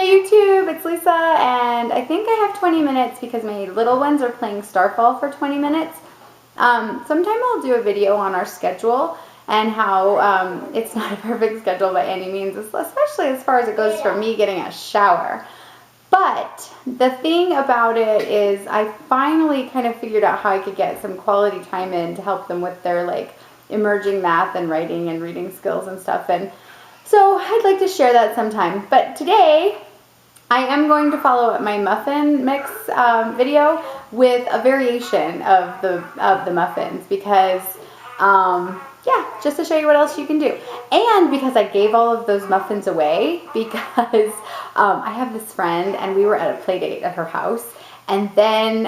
Hey YouTube, it's Lisa, and I think I have 20 minutes because my little ones are playing Starfall for 20 minutes. Sometime I'll do a video on our schedule and how it's not a perfect schedule by any means, especially as far as it goes for me getting a shower. But the thing about it is I finally kind of figured out how I could get some quality time in to help them with their like emerging math and writing and reading skills and stuff. And so I'd like to share that sometime. But today I am going to follow up my muffin mix video with a variation of the muffins because yeah, just to show you what else you can do. And because I gave all of those muffins away because I have this friend and we were at a play date at her house. And then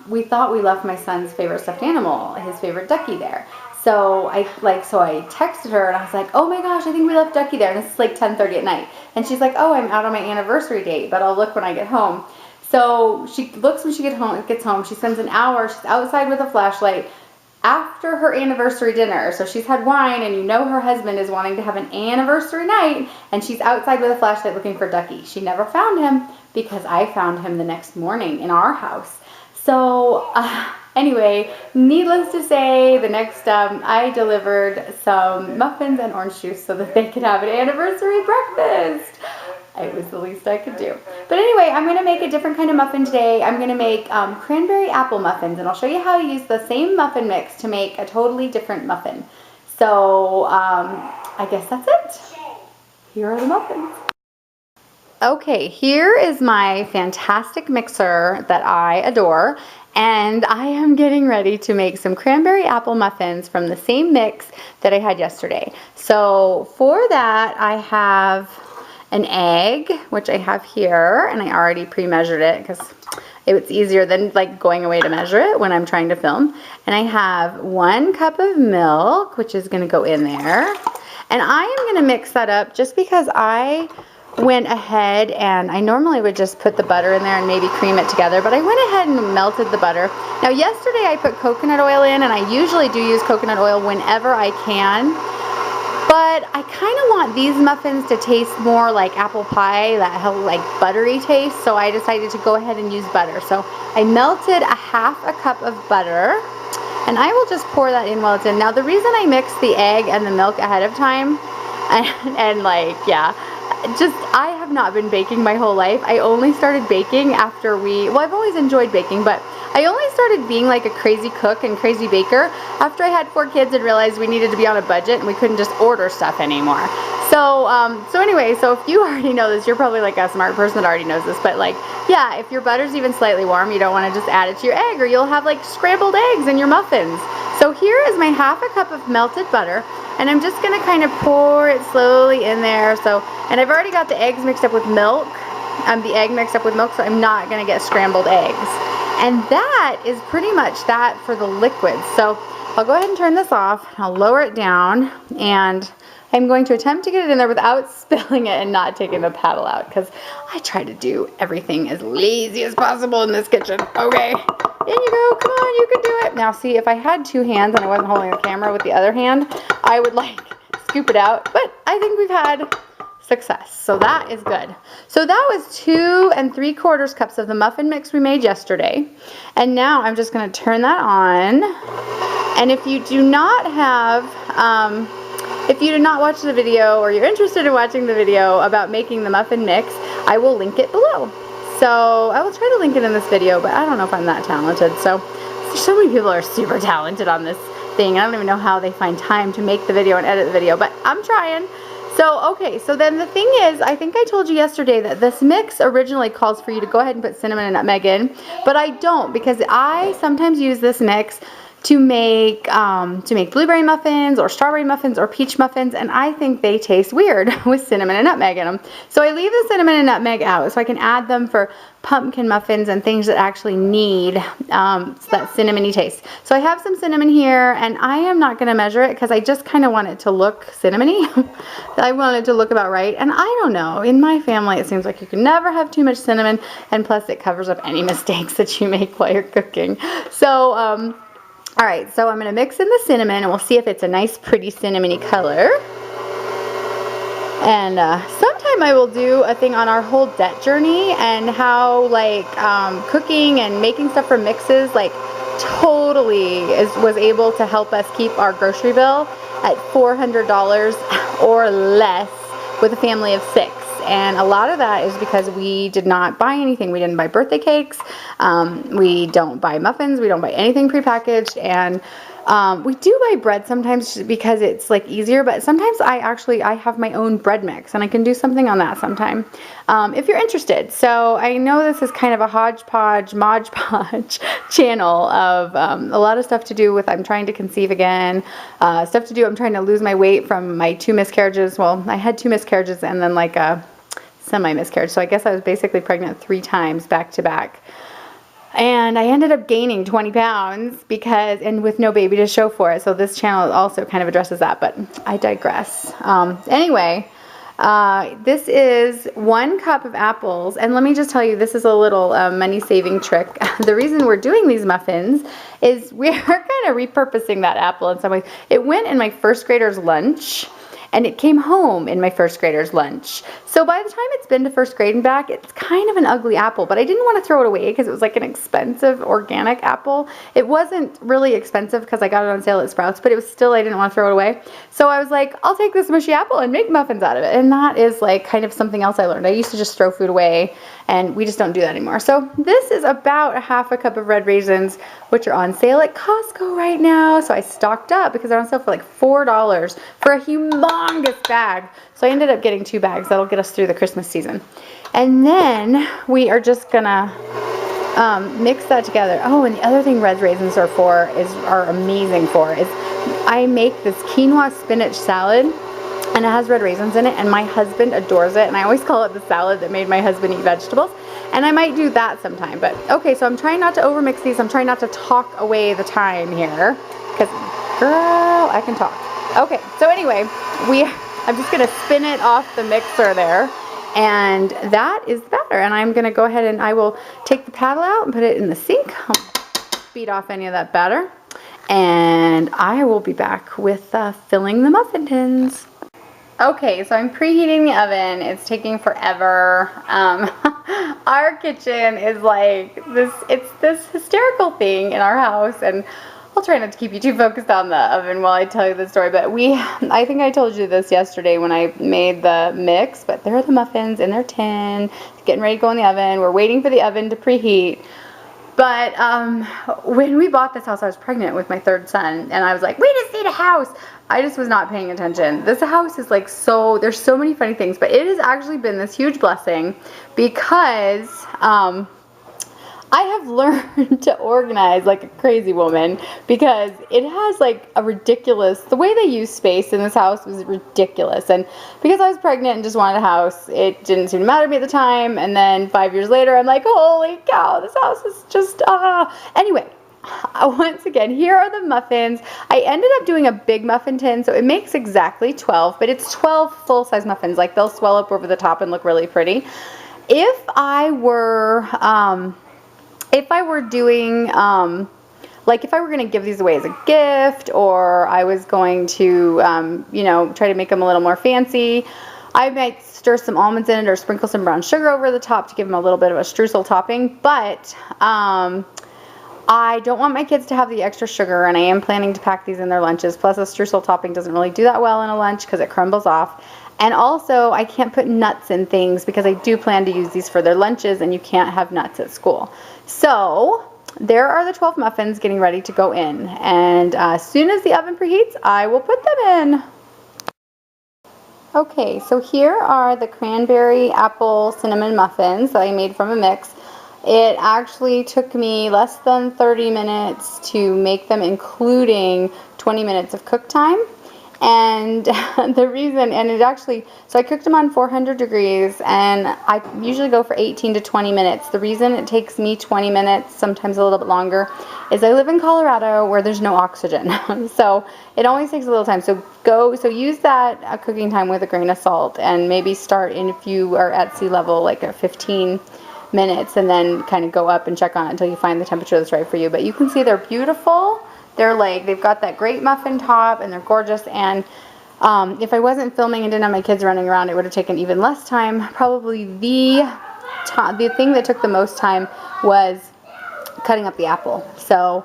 we thought we left my son's favorite stuffed animal, his favorite ducky there. So I texted her and I was like, oh my gosh, I think we left Ducky there. And it's like 10:30 at night. And she's like, oh, I'm out on my anniversary date, but I'll look when I get home. So she looks when she gets home. She spends an hour, she's outside with a flashlight after her anniversary dinner. So she's had wine and you know her husband is wanting to have an anniversary night and she's outside with a flashlight looking for Ducky. She never found him because I found him the next morning in our house. So anyway, needless to say, the next I delivered some muffins and orange juice so that they could have an anniversary breakfast. It was the least I could do. But anyway, I'm going to make a different kind of muffin today. I'm going to make cranberry apple muffins, and I'll show you how to use the same muffin mix to make a totally different muffin. So I guess that's it. Here are the muffins. Okay, here is my fantastic mixer that I adore, and I am getting ready to make some cranberry apple muffins from the same mix that I had yesterday. So for that, I have an egg, which I have here, and I already pre-measured it because it's easier than like going away to measure it when I'm trying to film. And I have 1 cup of milk, which is going to go in there. And I am going to mix that up just because I went ahead and I normally would just put the butter in there and maybe cream it together, but I went ahead and melted the butter. Now yesterday I put coconut oil in, and I usually do use coconut oil whenever I can, but I kind of want these muffins to taste more like apple pie, that have like buttery taste, so I decided to go ahead and use butter. So I melted a 1/2 cup of butter, and I will just pour that in while it's in. Now the reason I mix the egg and the milk ahead of time, and like, yeah, I have not been baking my whole life. I only started baking after I've always enjoyed baking, but I only started being like a crazy cook and crazy baker after I had 4 kids and realized we needed to be on a budget and we couldn't just order stuff anymore. So anyway, so if you already know this, you're probably like a smart person that already knows this, but like, yeah, if your butter's even slightly warm, you don't want to just add it to your egg or you'll have like scrambled eggs in your muffins. So here is my 1/2 cup of melted butter, and I'm just going to kind of pour it slowly in there. So, and I've already got the eggs mixed up with milk, the egg mixed up with milk, so I'm not going to get scrambled eggs. And that is pretty much that for the liquid. So I'll go ahead and turn this off. I'll lower it down, and I'm going to attempt to get it in there without spilling it and not taking the paddle out, because I try to do everything as lazy as possible in this kitchen. Okay, in you go. Come on, you can do it. Now see, if I had 2 hands and I wasn't holding the camera with the other hand, I would like scoop it out, but I think we've had success, so that is good. So that was 2 3/4 cups of the muffin mix we made yesterday, and now I'm just going to turn that on. And if you do not have if you did not watch the video, or you're interested in watching the video about making the muffin mix, I will link it below. So I will try to link it in this video, but I don't know if I'm that talented. So many people are super talented on this thing. I don't even know how they find time to make the video and edit the video, but I'm trying. So, okay, so then the thing is, I think I told you yesterday that this mix originally calls for you to go ahead and put cinnamon and nutmeg in, but I don't, because I sometimes use this mix to make blueberry muffins or strawberry muffins or peach muffins, and I think they taste weird with cinnamon and nutmeg in them. So I leave the cinnamon and nutmeg out so I can add them for pumpkin muffins and things that actually need that cinnamony taste. So I have some cinnamon here, and I am not going to measure it because I just kind of want it to look cinnamony. I want it to look about right, and I don't know. In my family, it seems like you can never have too much cinnamon, and plus it covers up any mistakes that you make while you're cooking. So, all right, so I'm going to mix in the cinnamon, and we'll see if it's a nice, pretty cinnamony color. And sometime I will do a thing on our whole debt journey and how like cooking and making stuff for mixes like totally was able to help us keep our grocery bill at $400 or less with a family of 6. And a lot of that is because we did not buy anything. We didn't buy birthday cakes. We don't buy muffins. We don't buy anything prepackaged. And we do buy bread sometimes because it's like easier, but sometimes I have my own bread mix and I can do something on that sometime if you're interested. So I know this is kind of a hodgepodge, Mod Podge channel of a lot of stuff to do with I'm trying to conceive again, stuff to do. I'm trying to lose my weight from my 2 miscarriages. Well, I had 2 miscarriages and then like a semi-miscarriage. So I guess I was basically pregnant 3 times back to back. And I ended up gaining 20 pounds and with no baby to show for it. So this channel also kind of addresses that, but I digress. Anyway, this is 1 cup of apples. And let me just tell you, this is a little money-saving trick. The reason we're doing these muffins is we're kind of repurposing that apple in some ways. It went in my first grader's lunch. And it came home in my first grader's lunch. So by the time it's been to first grade and back, it's kind of an ugly apple. But I didn't want to throw it away because it was like an expensive organic apple. It wasn't really expensive because I got it on sale at Sprouts, but it was still, I didn't want to throw it away. So I was like, I'll take this mushy apple and make muffins out of it. And that is like kind of something else I learned. I used to just throw food away and we just don't do that anymore. So this is about a half a cup of red raisins, which are on sale at Costco right now. So I stocked up because they're on sale for like $4 for a humongous bag. So I ended up getting 2 bags. That'll get us through the Christmas season. And then we are just gonna mix that together. Oh, and the other thing red raisins are amazing for is I make this quinoa spinach salad. And it has red raisins in it, and my husband adores it, and I always call it the salad that made my husband eat vegetables, and I might do that sometime. But okay, so I'm trying not to overmix these. I'm trying not to talk away the time here, because girl, I can talk. Okay, so anyway, I'm just gonna spin it off the mixer there, and that is the batter. And I'm gonna go ahead and I will take the paddle out and put it in the sink. I'll beat off any of that batter, and I will be back with filling the muffin tins. Okay, so I'm preheating the oven. It's taking forever. Our kitchen is like this, it's this hysterical thing in our house, and I'll try not to keep you too focused on the oven while I tell you the story, but I think I told you this yesterday when I made the mix, but there are the muffins in their tin, getting ready to go in the oven. We're waiting for the oven to preheat. But when we bought this house, I was pregnant with my 3rd son, and I was like, we just need a house. I just was not paying attention. This house is like there's so many funny things, but it has actually been this huge blessing because I have learned to organize like a crazy woman, because it has like the way they use space in this house was ridiculous. And because I was pregnant and just wanted a house, it didn't seem to matter to me at the time. And then 5 years later, I'm like, holy cow, this house is just, Anyway, once again, here are the muffins. I ended up doing a big muffin tin, so it makes exactly 12, but it's 12 full-size muffins. Like, they'll swell up over the top and look really pretty. If I were doing, like if I were going to give these away as a gift, or I was going to, try to make them a little more fancy, I might stir some almonds in it or sprinkle some brown sugar over the top to give them a little bit of a streusel topping. But I don't want my kids to have the extra sugar, and I am planning to pack these in their lunches. Plus, a streusel topping doesn't really do that well in a lunch because it crumbles off. And also, I can't put nuts in things because I do plan to use these for their lunches, and you can't have nuts at school. So there are the 12 muffins getting ready to go in. And as soon as the oven preheats, I will put them in. Okay, so here are the cranberry apple cinnamon muffins that I made from a mix. It actually took me less than 30 minutes to make them, including 20 minutes of cook time. And the reason, so I cooked them on 400 degrees, and I usually go for 18 to 20 minutes. The reason it takes me 20 minutes, sometimes a little bit longer, is I live in Colorado where there's no oxygen. So it always takes a little time. So use that cooking time with a grain of salt, and maybe start in, if you are at sea level, like at 15 minutes, and then kind of go up and check on it until you find the temperature that's right for you. But you can see they're beautiful. They've got that great muffin top, and they're gorgeous. And If I wasn't filming and didn't have my kids running around, it would have taken even less time. Probably the thing that took the most time was cutting up the apple. So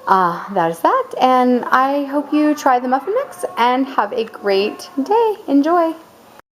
that is that. And I hope you try the muffin mix and have a great day. Enjoy.